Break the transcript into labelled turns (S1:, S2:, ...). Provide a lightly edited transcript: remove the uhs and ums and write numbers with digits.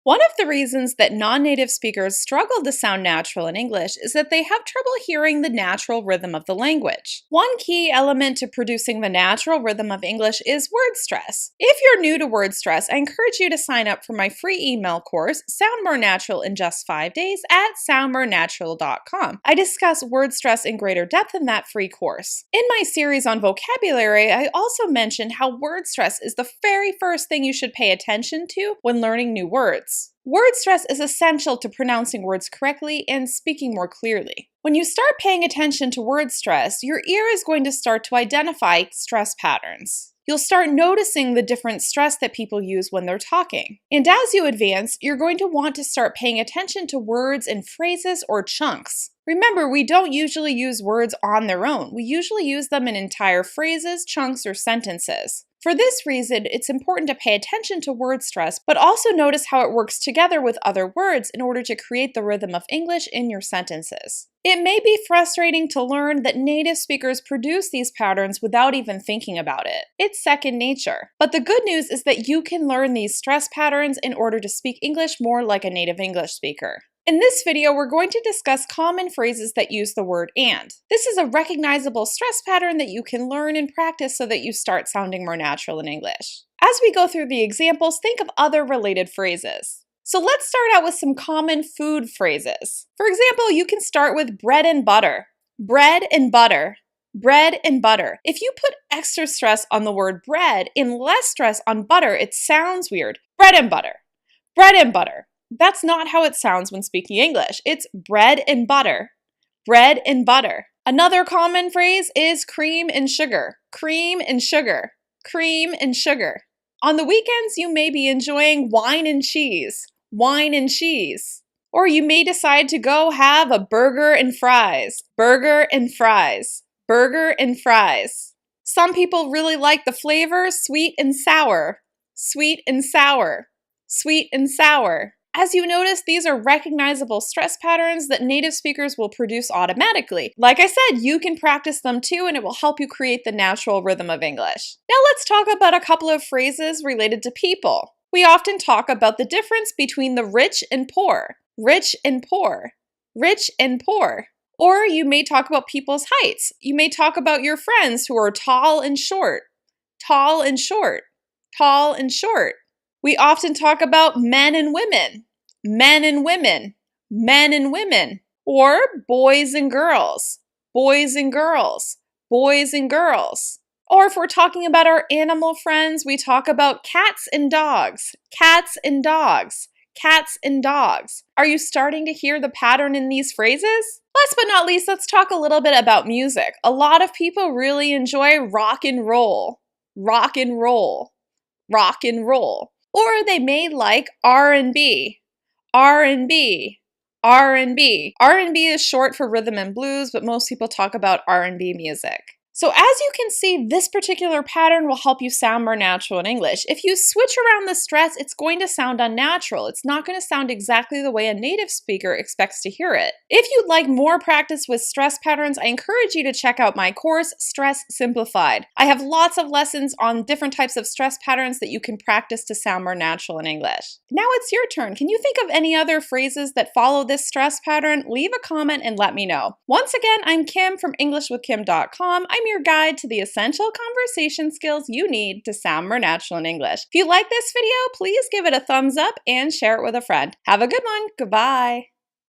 S1: One of the reasons that non-native speakers struggle to sound natural in English is that they have trouble hearing the natural rhythm of the language. One key element to producing the natural rhythm of English is word stress. If you're new to word stress, I encourage you to sign up for my free email course, Sound More Natural in Just 5 Days, at soundmorenatural.com. I discuss word stress in greater depth in that free course. In my series on vocabulary, I also mentioned how word stress is the very first thing you should pay attention to when learning new words. Word stress is essential to pronouncing words correctly and speaking more clearly. When you start paying attention to word stress, your ear is going to start to identify stress patterns. You'll start noticing the different stress that people use when they're talking. And as you advance, you're going to want to start paying attention to words and phrases or chunks. Remember, we don't usually use words on their own. We usually use them in entire phrases, chunks, or sentences. For this reason, it's important to pay attention to word stress, but also notice how it works together with other words in order to create the rhythm of English in your sentences. It may be frustrating to learn that native speakers produce these patterns without even thinking about it. It's second nature. But the good news is that you can learn these stress patterns in order to speak English more like a native English speaker. In this video, we're going to discuss common phrases that use the word and. This is a recognizable stress pattern that you can learn and practice so that you start sounding more natural in English. As we go through the examples, think of other related phrases. So let's start out with some common food phrases. For example, you can start with bread and butter. Bread and butter. Bread and butter. If you put extra stress on the word bread and less stress on butter, it sounds weird. Bread and butter. Bread and butter. That's not how it sounds when speaking English. It's bread and butter. Bread and butter. Another common phrase is cream and sugar. Cream and sugar. Cream and sugar. On the weekends, you may be enjoying wine and cheese. Wine and cheese. Or you may decide to go have a burger and fries. Burger and fries. Burger and fries. Some people really like the flavor sweet and sour. Sweet and sour. Sweet and sour. As you notice, these are recognizable stress patterns that native speakers will produce automatically. Like I said, you can practice them too, and it will help you create the natural rhythm of English. Now let's talk about a couple of phrases related to people. We often talk about the difference between the rich and poor. Rich and poor. Rich and poor. Or you may talk about people's heights. You may talk about your friends who are tall and short. Tall and short. Tall and short. We often talk about men and women, men and women, men and women, or boys and girls, boys and girls, boys and girls. Or if we're talking about our animal friends, we talk about cats and dogs, cats and dogs, cats and dogs. Are you starting to hear the pattern in these phrases? Last but not least, let's talk a little bit about music. A lot of people really enjoy rock and roll, rock and roll, rock and roll. Or they may like R&B, R&B, R&B. R&B is short for rhythm and blues, but most people talk about R&B music. So as you can see, this particular pattern will help you sound more natural in English. If you switch around the stress, it's going to sound unnatural. It's not going to sound exactly the way a native speaker expects to hear it. If you'd like more practice with stress patterns, I encourage you to check out my course, Stress Simplified. I have lots of lessons on different types of stress patterns that you can practice to sound more natural in English. Now it's your turn. Can you think of any other phrases that follow this stress pattern? Leave a comment and let me know. Once again, I'm Kim from EnglishWithKim.com. I'm your guide to the essential conversation skills you need to sound more natural in English. If you like this video, please give it a thumbs up and share it with a friend. Have a good one. Goodbye.